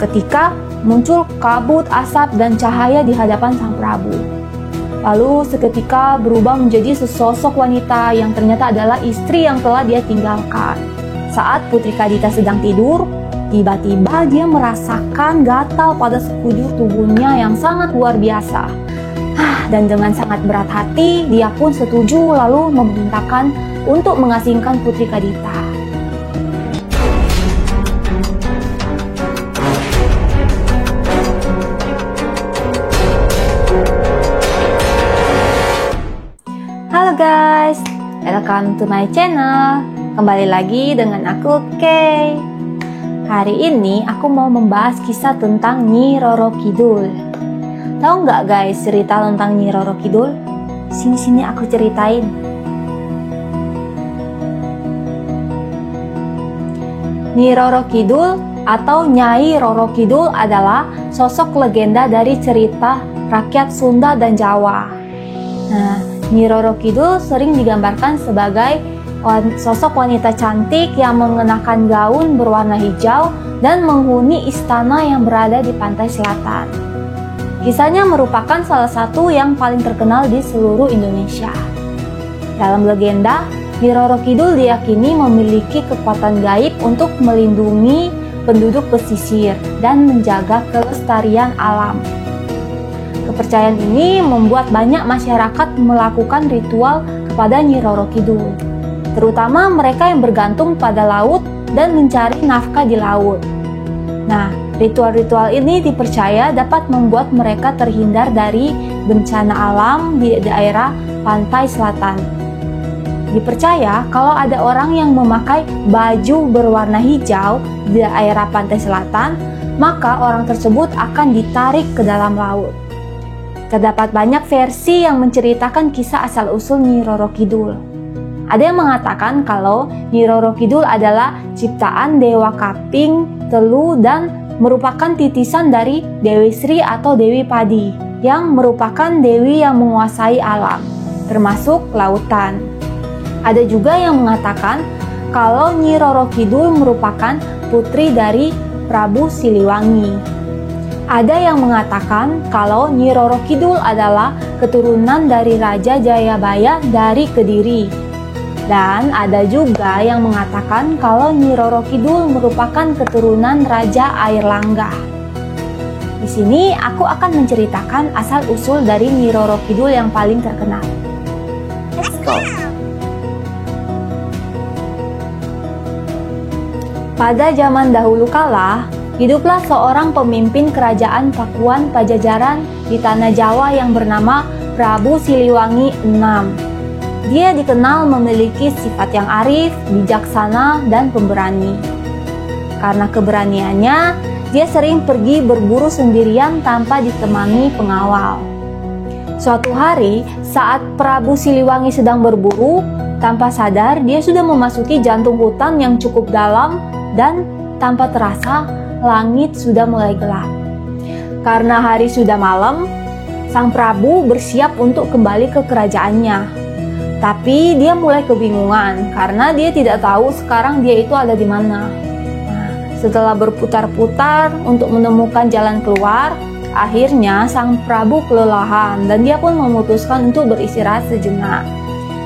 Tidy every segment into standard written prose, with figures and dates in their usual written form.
Seketika muncul kabut asap dan cahaya di hadapan sang Prabu. Lalu seketika berubah menjadi sesosok wanita yang ternyata adalah istri yang telah dia tinggalkan. Saat Putri Kadita sedang tidur, tiba-tiba dia merasakan gatal pada sekujur tubuhnya yang sangat luar biasa. Dan dengan sangat berat hati, dia pun setuju lalu memerintahkan untuk mengasingkan Putri Kadita. Halo guys, welcome to my channel. Kembali lagi dengan aku, Kay. Hari ini aku mau membahas kisah tentang Nyi Roro Kidul. Tahu nggak guys cerita tentang Nyi Roro Kidul? Sini aku ceritain. Nyi Roro Kidul atau Nyai Roro Kidul adalah sosok legenda dari cerita rakyat Sunda dan Jawa. Nah, Nyi Roro Kidul sering digambarkan sebagai sosok wanita cantik yang mengenakan gaun berwarna hijau dan menghuni istana yang berada di pantai selatan. Kisahnya merupakan salah satu yang paling terkenal di seluruh Indonesia. Dalam legenda, Nyi Roro Kidul diyakini memiliki kekuatan gaib untuk melindungi penduduk pesisir dan menjaga kelestarian alam. Kepercayaan ini membuat banyak masyarakat melakukan ritual kepada Nyi Roro Kidul, terutama mereka yang bergantung pada laut dan mencari nafkah di laut. Nah, ritual-ritual ini dipercaya dapat membuat mereka terhindar dari bencana alam di daerah pantai selatan. Dipercaya kalau ada orang yang memakai baju berwarna hijau di daerah pantai selatan, maka orang tersebut akan ditarik ke dalam laut. Terdapat banyak versi yang menceritakan kisah asal-usul Nyi Roro Kidul. Ada yang mengatakan kalau Nyi Roro Kidul adalah ciptaan Dewa Kaping, Telu, dan merupakan titisan dari Dewi Sri atau Dewi Padi, yang merupakan dewi yang menguasai alam, termasuk lautan. Ada juga yang mengatakan kalau Nyi Roro Kidul merupakan putri dari Prabu Siliwangi. Ada yang mengatakan kalau Nyi Roro Kidul adalah keturunan dari Raja Jayabaya dari Kediri. Dan ada juga yang mengatakan kalau Nyi Roro Kidul merupakan keturunan Raja Airlangga. Di sini aku akan menceritakan asal-usul dari Nyi Roro Kidul yang paling terkenal. Let's go! Pada zaman dahulu kala, hiduplah seorang pemimpin kerajaan Pakuan Pajajaran di tanah Jawa yang bernama Prabu Siliwangi VI. Dia dikenal memiliki sifat yang arif, bijaksana, dan pemberani. Karena keberaniannya, dia sering pergi berburu sendirian tanpa ditemani pengawal. Suatu hari, saat Prabu Siliwangi sedang berburu, tanpa sadar dia sudah memasuki jantung hutan yang cukup dalam dan tanpa terasa langit sudah mulai gelap. Karena hari sudah malam, sang Prabu bersiap untuk kembali ke kerajaannya. Tapi dia mulai kebingungan karena dia tidak tahu sekarang dia itu ada di mana. Nah, setelah berputar-putar untuk menemukan jalan keluar, akhirnya sang Prabu kelelahan dan dia pun memutuskan untuk beristirahat sejenak.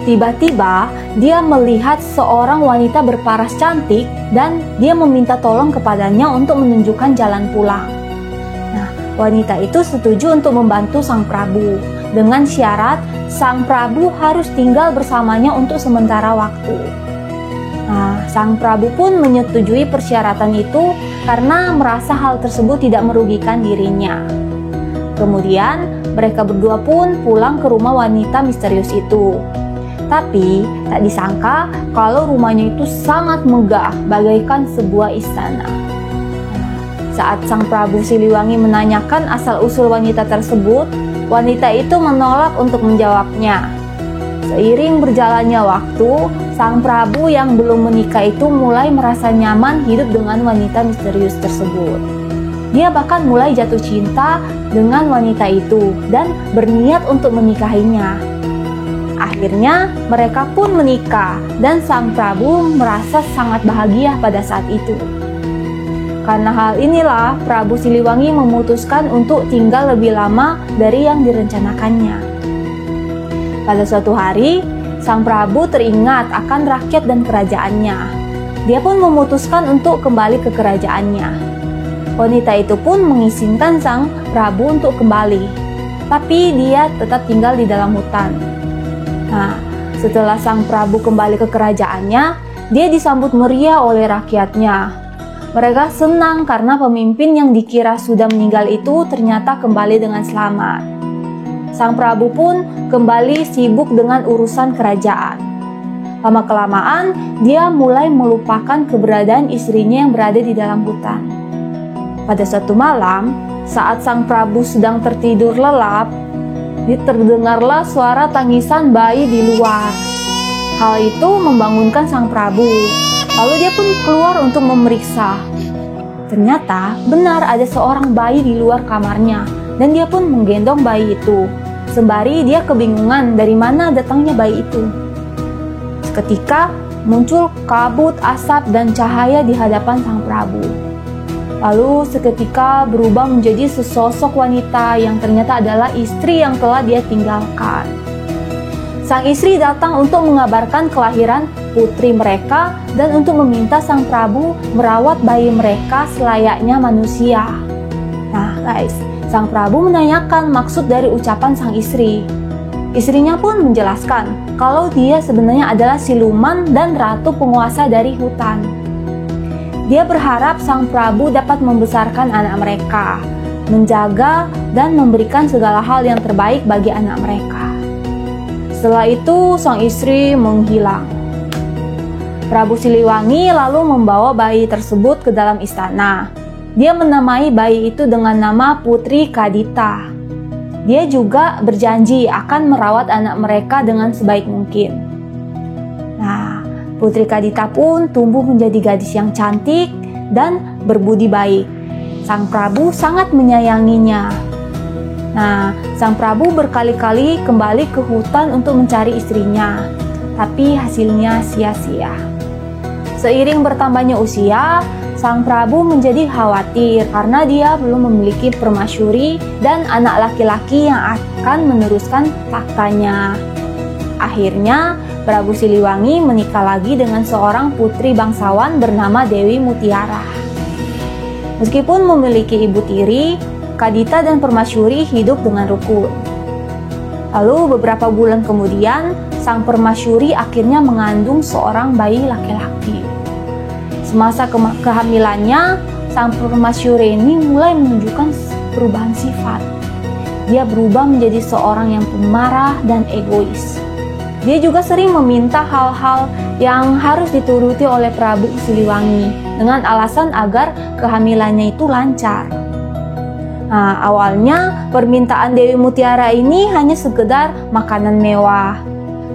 Tiba-tiba dia melihat seorang wanita berparas cantik dan dia meminta tolong kepadanya untuk menunjukkan jalan pulang. Nah, wanita itu setuju untuk membantu sang Prabu dengan syarat sang Prabu harus tinggal bersamanya untuk sementara waktu. Nah, sang Prabu pun menyetujui persyaratan itu karena merasa hal tersebut tidak merugikan dirinya. Kemudian mereka berdua pun pulang ke rumah wanita misterius itu. Tapi tak disangka kalau rumahnya itu sangat megah bagaikan sebuah istana. Saat sang Prabu Siliwangi menanyakan asal-usul wanita tersebut, wanita itu menolak untuk menjawabnya. Seiring berjalannya waktu, sang Prabu yang belum menikah itu mulai merasa nyaman hidup dengan wanita misterius tersebut. Dia bahkan mulai jatuh cinta dengan wanita itu dan berniat untuk menikahinya. Akhirnya mereka pun menikah dan sang Prabu merasa sangat bahagia pada saat itu. Karena hal inilah Prabu Siliwangi memutuskan untuk tinggal lebih lama dari yang direncanakannya. Pada suatu hari, Sang Prabu teringat akan rakyat dan kerajaannya. Dia pun memutuskan untuk kembali ke kerajaannya. Wanita itu pun mengizinkan Sang Prabu untuk kembali, tapi dia tetap tinggal di dalam hutan. Nah, setelah Sang Prabu kembali ke kerajaannya, dia disambut meriah oleh rakyatnya. Mereka senang karena pemimpin yang dikira sudah meninggal itu ternyata kembali dengan selamat. Sang Prabu pun kembali sibuk dengan urusan kerajaan. Lama-kelamaan, dia mulai melupakan keberadaan istrinya yang berada di dalam hutan. Pada suatu malam, saat Sang Prabu sedang tertidur lelap, terdengarlah suara tangisan bayi di luar. Hal itu membangunkan Sang Prabu. Lalu dia pun keluar untuk memeriksa. Ternyata benar ada seorang bayi di luar kamarnya, dan dia pun menggendong bayi itu. Sembari dia kebingungan dari mana datangnya bayi itu. Seketika muncul kabut asap dan cahaya di hadapan Sang Prabu. Lalu seketika berubah menjadi sesosok wanita yang ternyata adalah istri yang telah dia tinggalkan. Sang istri datang untuk mengabarkan kelahiran putri mereka dan untuk meminta Sang Prabu merawat bayi mereka selayaknya manusia. Nah guys, Sang Prabu menanyakan maksud dari ucapan sang istri. Istrinya pun menjelaskan kalau dia sebenarnya adalah siluman dan ratu penguasa dari hutan. Dia berharap Sang Prabu dapat membesarkan anak mereka, menjaga dan memberikan segala hal yang terbaik bagi anak mereka. Setelah itu sang istri menghilang. Prabu Siliwangi lalu membawa bayi tersebut ke dalam istana. Dia menamai bayi itu dengan nama Putri Kadita. Dia juga berjanji akan merawat anak mereka dengan sebaik mungkin. Nah, Putri Kadita pun tumbuh menjadi gadis yang cantik dan berbudi baik. Sang Prabu sangat menyayanginya. Nah, Sang Prabu berkali-kali kembali ke hutan untuk mencari istrinya, tapi hasilnya sia-sia. Seiring bertambahnya usia, Sang Prabu menjadi khawatir karena dia belum memiliki permasyuri dan anak laki-laki yang akan meneruskan tahtanya. Akhirnya, Prabu Siliwangi menikah lagi dengan seorang putri bangsawan bernama Dewi Mutiara. Meskipun memiliki ibu tiri, Kadita dan Permasyuri hidup dengan rukun. Lalu beberapa bulan kemudian, Sang Permasyuri akhirnya mengandung seorang bayi laki-laki. Semasa kehamilannya, Sang Permasyuri ini mulai menunjukkan perubahan sifat. Dia berubah menjadi seorang yang pemarah dan egois. Dia juga sering meminta hal-hal yang harus dituruti oleh Prabu Siliwangi dengan alasan agar kehamilannya itu lancar. Nah, awalnya permintaan Dewi Mutiara ini hanya sekedar makanan mewah.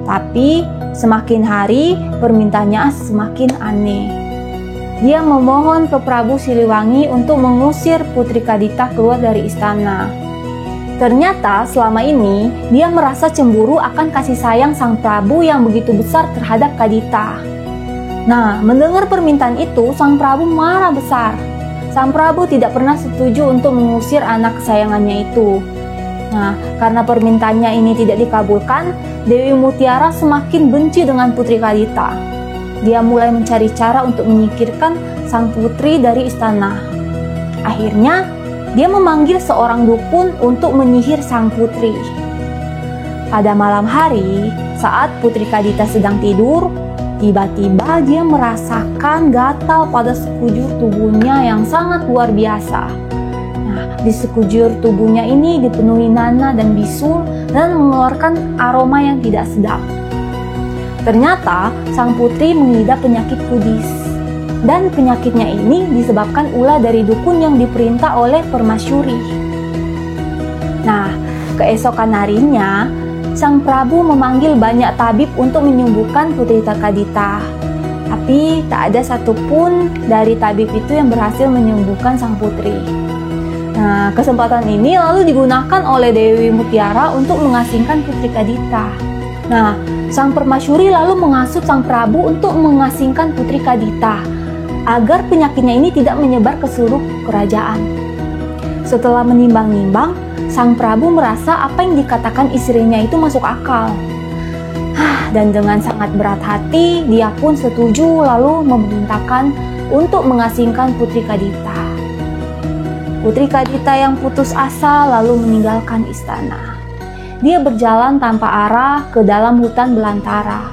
Tapi semakin hari permintaannya semakin aneh. Dia memohon ke Prabu Siliwangi untuk mengusir Putri Kadita keluar dari istana. Ternyata selama ini dia merasa cemburu akan kasih sayang Sang Prabu yang begitu besar terhadap Kadita. Nah, mendengar permintaan itu, Sang Prabu marah besar. Sang Prabu tidak pernah setuju untuk mengusir anak kesayangannya itu. Nah, karena permintaannya ini tidak dikabulkan, Dewi Mutiara semakin benci dengan Putri Kadita. Dia mulai mencari cara untuk menyingkirkan sang putri dari istana. Akhirnya, dia memanggil seorang dukun untuk menyihir sang putri. Pada malam hari, saat Putri Kadita sedang tidur, tiba-tiba dia merasakan gatal pada sekujur tubuhnya yang sangat luar biasa. Nah, di sekujur tubuhnya ini dipenuhi nanah dan bisul dan mengeluarkan aroma yang tidak sedap. Ternyata sang putri mengidap penyakit kudis. Dan penyakitnya ini disebabkan ulah dari dukun yang diperintah oleh Permasyuri. Nah, keesokan harinya, Sang Prabu memanggil banyak tabib untuk menyembuhkan Putri Kadita. Tapi tak ada satupun dari tabib itu yang berhasil menyembuhkan sang putri. Nah, kesempatan ini lalu digunakan oleh Dewi Mutiara untuk mengasingkan Putri Kadita. Nah, Sang Permasyuri lalu menghasut Sang Prabu untuk mengasingkan Putri Kadita. agar penyakitnya ini tidak menyebar ke seluruh kerajaan. Setelah menimbang-nimbang, sang Prabu merasa apa yang dikatakan istrinya itu masuk akal. Dan dengan sangat berat hati, dia pun setuju lalu memerintahkan untuk mengasingkan Putri Kadita. Putri Kadita yang putus asa lalu meninggalkan istana. Dia berjalan tanpa arah ke dalam hutan belantara.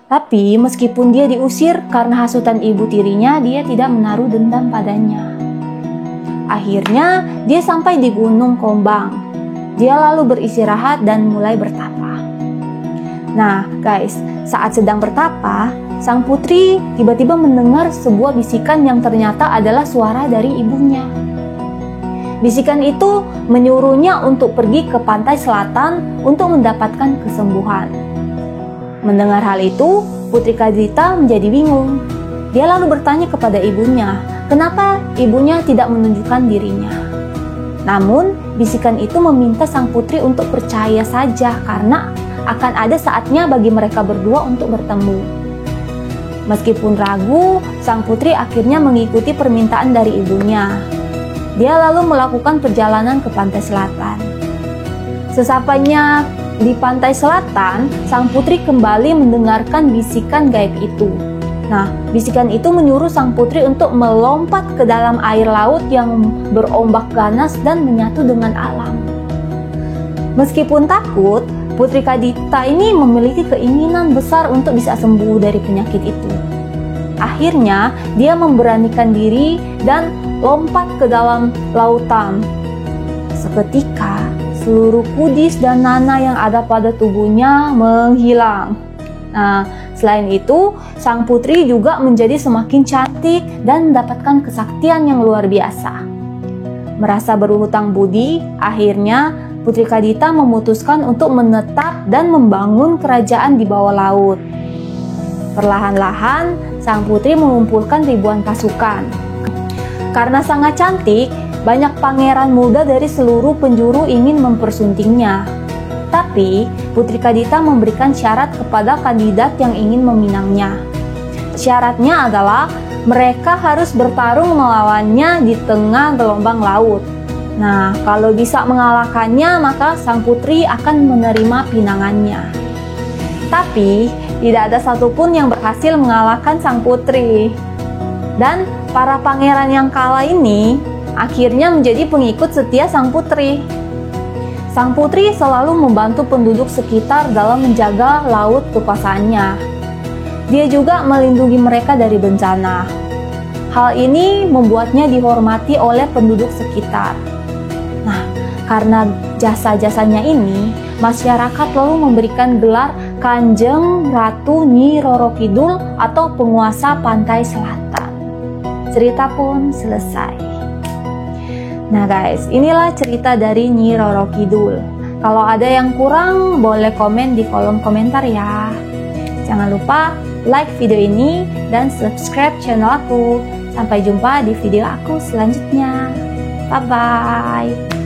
Tapi meskipun dia diusir karena hasutan ibu tirinya, dia tidak menaruh dendam padanya. Akhirnya dia sampai di Gunung Kombang. Dia lalu beristirahat dan mulai bertapa. Nah guys, saat sedang bertapa, sang putri tiba-tiba mendengar sebuah bisikan yang ternyata adalah suara dari ibunya. Bisikan itu menyuruhnya untuk pergi ke pantai selatan untuk mendapatkan kesembuhan. Mendengar hal itu, Putri Kadita menjadi bingung. Dia lalu bertanya kepada ibunya, kenapa ibunya tidak menunjukkan dirinya. Namun, bisikan itu meminta sang putri untuk percaya saja karena akan ada saatnya bagi mereka berdua untuk bertemu. Meskipun ragu, sang putri akhirnya mengikuti permintaan dari ibunya. Dia lalu melakukan perjalanan ke pantai selatan. Sesampainya di pantai selatan, sang putri kembali mendengarkan bisikan gaib itu. Nah, bisikan itu menyuruh sang putri untuk melompat ke dalam air laut yang berombak ganas dan menyatu dengan alam. Meskipun takut, Putri Kadita ini memiliki keinginan besar untuk bisa sembuh dari penyakit itu. Akhirnya, dia memberanikan diri dan lompat ke dalam lautan. Seketika, seluruh kudis dan nanah yang ada pada tubuhnya menghilang. Nah, selain itu, sang putri juga menjadi semakin cantik dan mendapatkan kesaktian yang luar biasa. Merasa berhutang budi, akhirnya Putri Kadita memutuskan untuk menetap dan membangun kerajaan di bawah laut. Perlahan-lahan, sang putri mengumpulkan ribuan pasukan. Karena sangat cantik, banyak pangeran muda dari seluruh penjuru ingin mempersuntingnya. Tapi, Putri Kadita memberikan syarat kepada kandidat yang ingin meminangnya. Syaratnya adalah mereka harus bertarung melawannya di tengah gelombang laut. Nah, kalau bisa mengalahkannya, maka sang putri akan menerima pinangannya. Tapi, tidak ada satupun yang berhasil mengalahkan sang putri. Dan para pangeran yang kalah ini akhirnya menjadi pengikut setia sang putri. Sang putri selalu membantu penduduk sekitar dalam menjaga laut kekuasaannya. Dia juga melindungi mereka dari bencana. Hal ini membuatnya dihormati oleh penduduk sekitar. Nah, karena jasa-jasanya ini, masyarakat lalu memberikan gelar Kanjeng Ratu Nyi Roro Kidul atau penguasa pantai selatan. Cerita pun selesai. Nah guys, inilah cerita dari Nyi Roro Kidul. Kalau ada yang kurang, boleh komen di kolom komentar ya. Jangan lupa like video ini dan subscribe channel aku. Sampai jumpa di video aku selanjutnya. Bye-bye.